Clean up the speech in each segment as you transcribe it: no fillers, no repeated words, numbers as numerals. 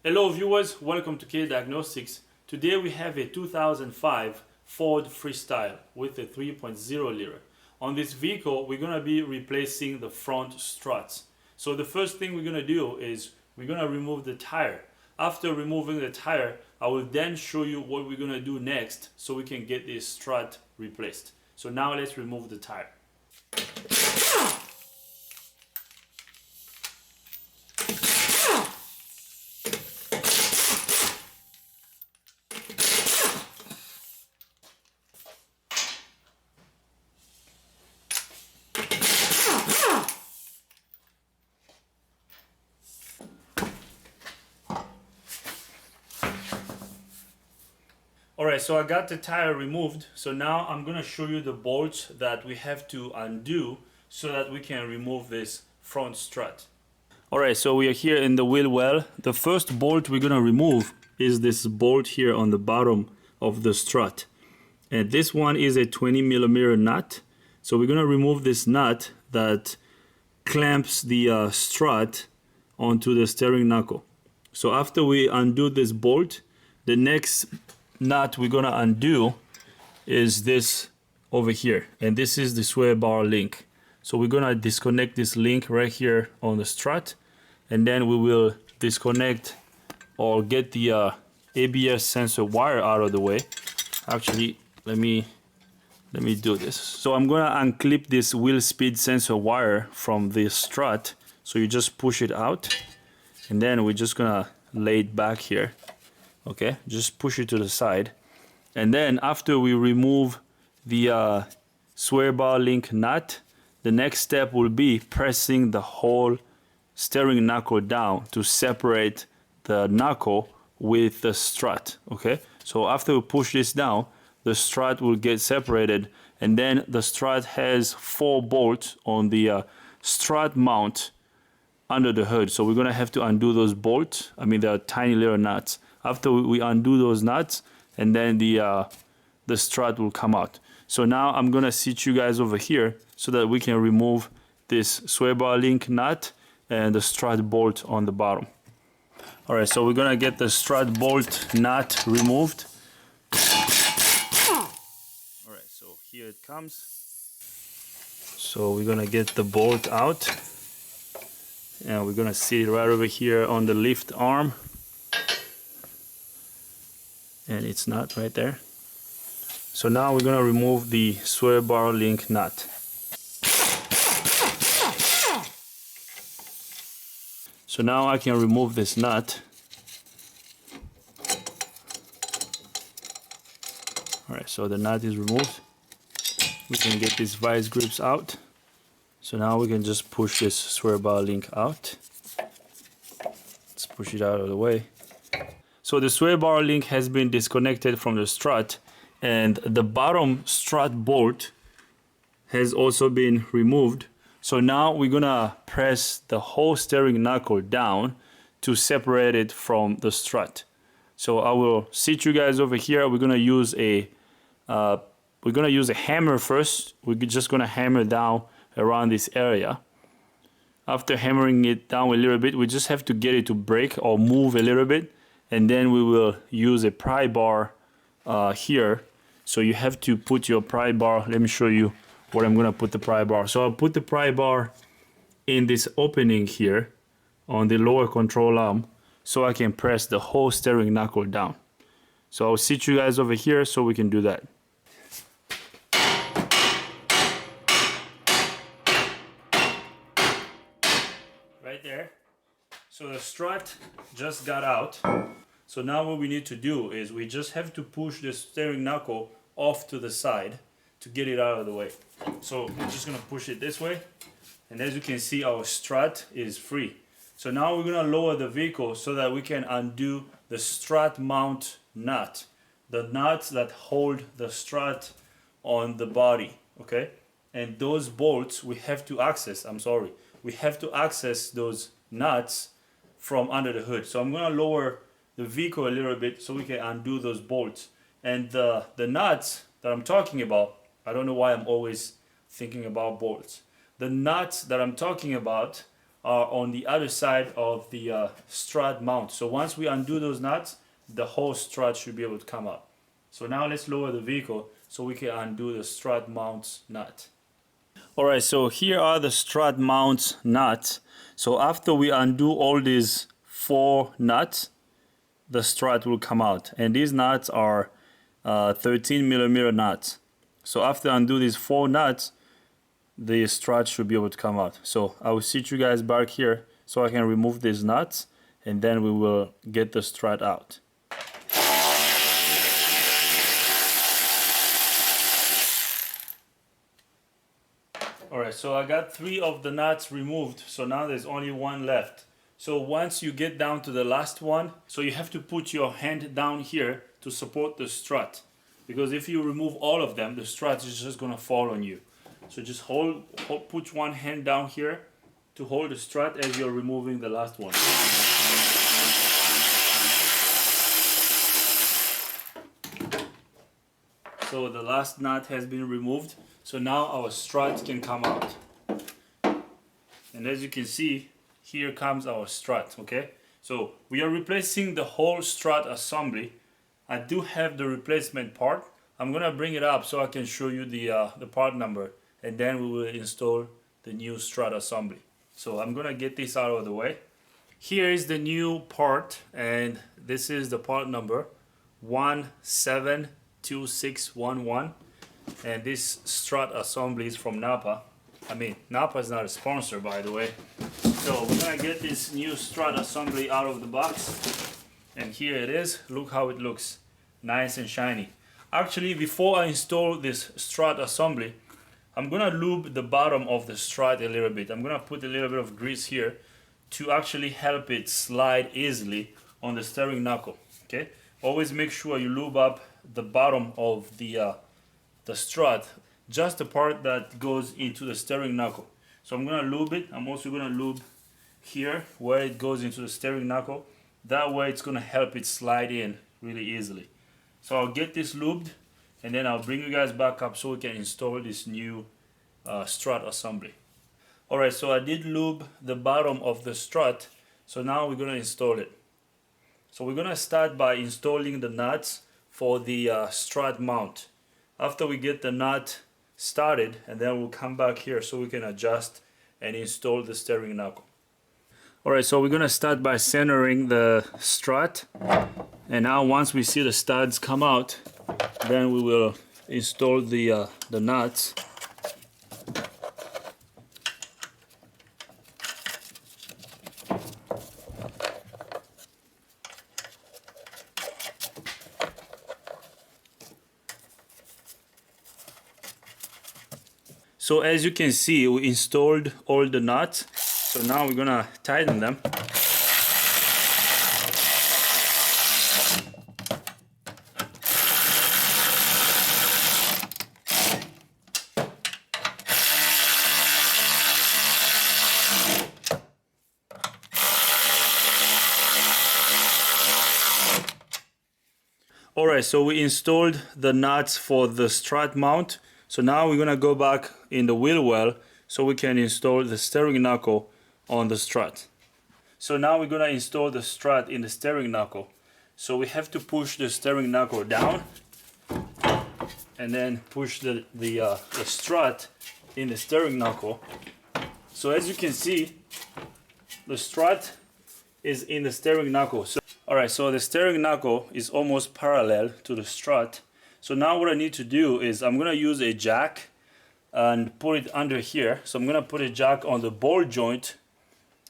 Hello viewers, welcome to K Diagnostics. Today we have a 2005 Ford Freestyle with a 3.0 liter. On this vehicle we're going to be replacing the front struts. So the first thing we're going to do is we're going to remove the tire. After removing the tire, I will then show you what we're going to do next so we can get this strut replaced. So now let's remove the tire. Alright, so I got the tire removed. So now I'm going to show you the bolts that we have to undo so that we can remove this front strut. Alright, so we are here in the wheel well. The first bolt we're going to remove is this bolt here on the bottom of the strut. And this one is a 20mm nut. So we're going to remove this nut that clamps the strut onto the steering knuckle. So after we undo this bolt, the next nut we're gonna undo is this over here, and this is the sway bar link. So we're gonna disconnect this link right here on the strut, and then we will disconnect or get the ABS sensor wire out of the way. Actually, let me do this. So I'm gonna unclip this wheel speed sensor wire from the strut. So you just push it out, and then we're just gonna lay it back here. Okay, just push it to the side, and then after we remove the sway bar link nut, the next step will be pressing the whole steering knuckle down to separate the knuckle with the strut. Okay, so after we push this down, the strut will get separated, and then the strut has 4 bolts on the strut mount under the hood. So we're gonna have to undo those bolts. I mean, they're tiny little nuts. After we undo those nuts, and then the strut will come out. So now I'm gonna sit you guys over here so that we can remove this sway bar link nut and the strut bolt on the bottom. All right, so we're gonna get the strut bolt nut removed. All right, so here it comes. So we're gonna get the bolt out, and we're gonna sit it right over here on the lift arm. And it's not right there. So now we're gonna remove the sway bar link nut. So now I can remove this nut. Alright, so the nut is removed. We can get these vice grips out. So now we can just push this sway bar link out. Let's push it out of the way. So the sway bar link has been disconnected from the strut, and the bottom strut bolt has also been removed. So now we're gonna press the whole steering knuckle down to separate it from the strut. So I will sit you guys over here. We're gonna use a hammer first. We're just gonna hammer down around this area. After hammering it down a little bit, we just have to get it to break or move a little bit. And then we will use a pry bar here. So you have to put your pry bar. Let me show you where I'm gonna put the pry bar. So I'll put the pry bar in this opening here on the lower control arm, so I can press the whole steering knuckle down. So I'll sit you guys over here so we can do that. Right there. So the strut just got out. So now what we need to do is we just have to push the steering knuckle off to the side to get it out of the way. So we're just gonna push it this way, and as you can see, our strut is free. So now we're gonna lower the vehicle so that we can undo the strut mount nut, the nuts that hold the strut on the body, okay? And those bolts we have to access, we have to access those nuts from under the hood. So I'm gonna lower the vehicle a little bit so we can undo those bolts. And the nuts that I'm talking about, I don't know why I'm always thinking about bolts. The nuts that I'm talking about are on the other side of the strut mount. So once we undo those nuts, the whole strut should be able to come out. So now let's lower the vehicle so we can undo the strut mounts nut. Alright, so here are the strut mounts nuts. So after we undo all these 4 nuts, the strut will come out. And these nuts are 13mm nuts. So after undo these 4 nuts, the strut should be able to come out. So I will sit you guys back here so I can remove these nuts, and then we will get the strut out. Alright, so I got 3 of the nuts removed, so now there's only 1 left. So once you get down to the last one, so you have to put your hand down here to support the strut, because if you remove all of them, the strut is just going to fall on you. So just put one hand down here to hold the strut as you're removing the last one. So the last nut has been removed. So now our strut can come out. And as you can see, here comes our strut, okay? So we are replacing the whole strut assembly. I do have the replacement part. I'm gonna bring it up so I can show you the part number, and then we will install the new strut assembly. So I'm gonna get this out of the way. Here is the new part, and this is the part number 172611. And this strut assembly is from Napa. I mean, Napa is not a sponsor, by the way. So we're gonna get this new strut assembly out of the box, and here it is. Look how it looks, nice and shiny. Actually, before I install this strut assembly, I'm gonna lube the bottom of the strut a little bit. I'm gonna put a little bit of grease here to actually help it slide easily on the steering knuckle. Okay, always make sure you lube up the bottom of the strut, just the part that goes into the steering knuckle. So I'm gonna lube it. I'm also gonna lube here where it goes into the steering knuckle. That way it's gonna help it slide in really easily. So I'll get this lubed, and then I'll bring you guys back up so we can install this new strut assembly. Alright, so I did lube the bottom of the strut, so now we're gonna install it. So we're gonna start by installing the nuts for the strut mount. After we get the nut started, and then we'll come back here so we can adjust and install the steering knuckle. Alright, so we're gonna start by centering the strut, and now once we see the studs come out, then we will install the nuts. So as you can see, we installed all the nuts. So now we're gonna tighten them. Alright, so we installed the nuts for the strut mount. So now we're gonna go back in the wheel well so we can install the steering knuckle on the strut. So now we're gonna install the strut in the steering knuckle. So we have to push the steering knuckle down and then push the strut in the steering knuckle. So as you can see, the strut is in the steering knuckle. So, alright, so the steering knuckle is almost parallel to the strut. So now what I need to do is I'm gonna use a jack and put it under here. So I'm gonna put a jack on the ball joint,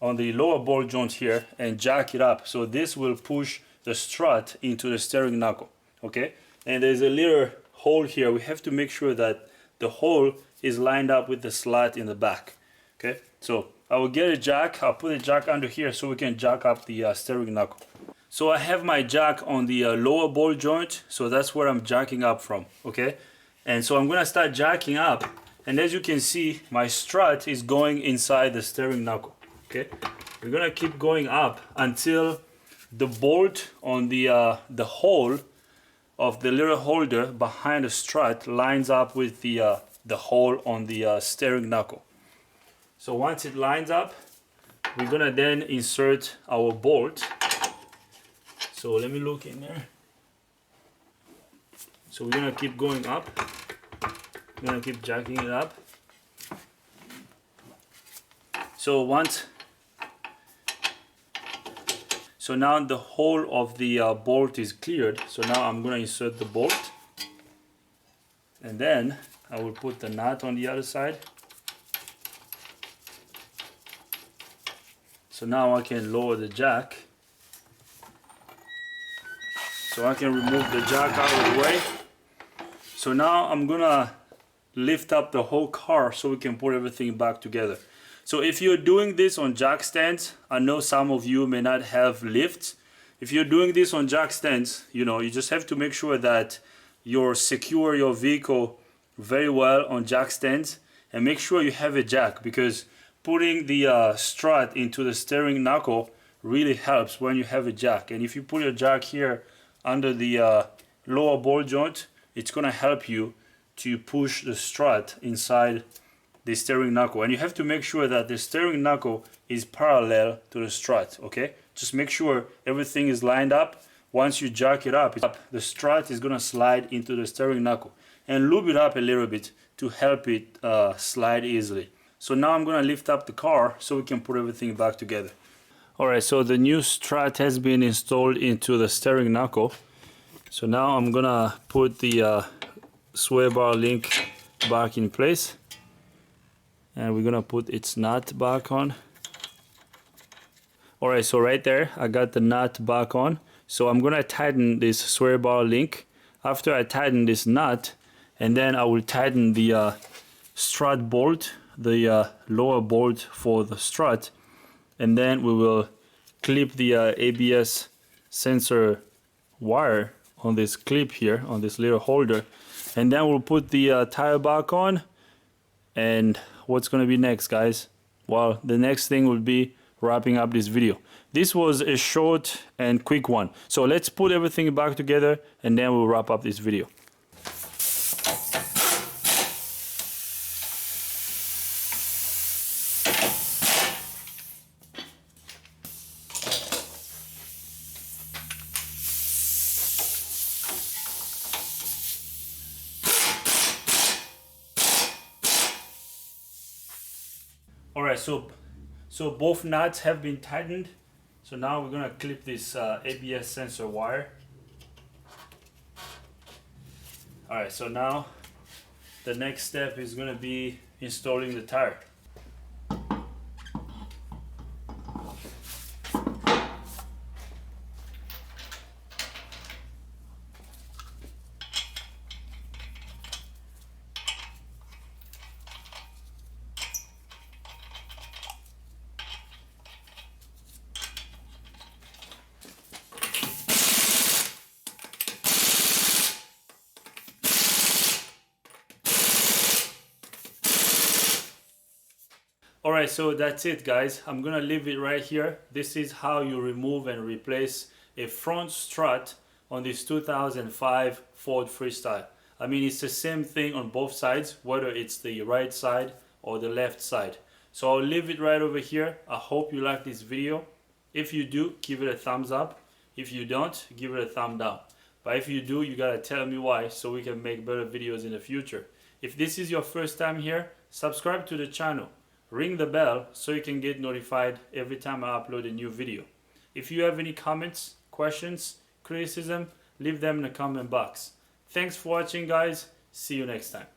on the lower ball joint here, and jack it up. So this will push the strut into the steering knuckle, okay? And there's a little hole here. We have to make sure that the hole is lined up with the slot in the back, okay? So I will get a jack, I'll put a jack under here so we can jack up the steering knuckle. So I have my jack on the lower ball joint, so that's where I'm jacking up from, okay? And so I'm gonna start jacking up, and as you can see, my strut is going inside the steering knuckle, okay? We're gonna keep going up until the bolt on the hole of the little holder behind the strut lines up with the hole on the steering knuckle. So once it lines up, we're gonna then insert our bolt. So let me look in there. So we're gonna keep going up. We're gonna keep jacking it up. So now the whole of the bolt is cleared. So now I'm gonna insert the bolt, and then I will put the nut on the other side. So now I can lower the jack. So I can remove the jack out of the way. So now I'm gonna lift up the whole car so we can put everything back together. So if you're doing this on jack stands, I know some of you may not have lifts. If you're doing this on jack stands, you know, you just have to make sure that you secure your vehicle very well on jack stands, and make sure you have a jack, because putting the strut into the steering knuckle really helps when you have a jack. And if you put your jack here under the lower ball joint, it's gonna help you to push the strut inside the steering knuckle. And you have to make sure that the steering knuckle is parallel to the strut, okay? Just make sure everything is lined up. Once you jack it up, the strut is gonna slide into the steering knuckle. And lube it up a little bit to help it slide easily. So now I'm gonna lift up the car so we can put everything back together. Alright, so the new strut has been installed into the steering knuckle. So now I'm gonna put the sway bar link back in place, and we're gonna put its nut back on. Alright, so right there I got the nut back on. So I'm gonna tighten this sway bar link. After I tighten this nut, and then I will tighten the strut bolt, the lower bolt for the strut, and then we will clip the ABS sensor wire on this clip here, on this little holder, and then we'll put the tire back on. And what's going to be next, guys? Well, the next thing will be wrapping up this video. This was a short and quick one, so let's put everything back together and then we'll wrap up this video. Alright, so both nuts have been tightened. So now we're gonna clip this ABS sensor wire. Alright, so now the next step is gonna be installing the tire. Alright, so that's it, guys. I'm gonna leave it right here. This is how you remove and replace a front strut on this 2005 Ford Freestyle. I mean, it's the same thing on both sides, whether it's the right side or the left side. So I'll leave it right over here. I hope you like this video. If you do, give it a thumbs up. If you don't, give it a thumb down. But if you do, you gotta tell me why, so we can make better videos in the future. If this is your first time here, subscribe to the channel. Ring the bell so you can get notified every time I upload a new video. If you have any comments, questions, criticism, leave them in the comment box. Thanks for watching, guys. See you next time.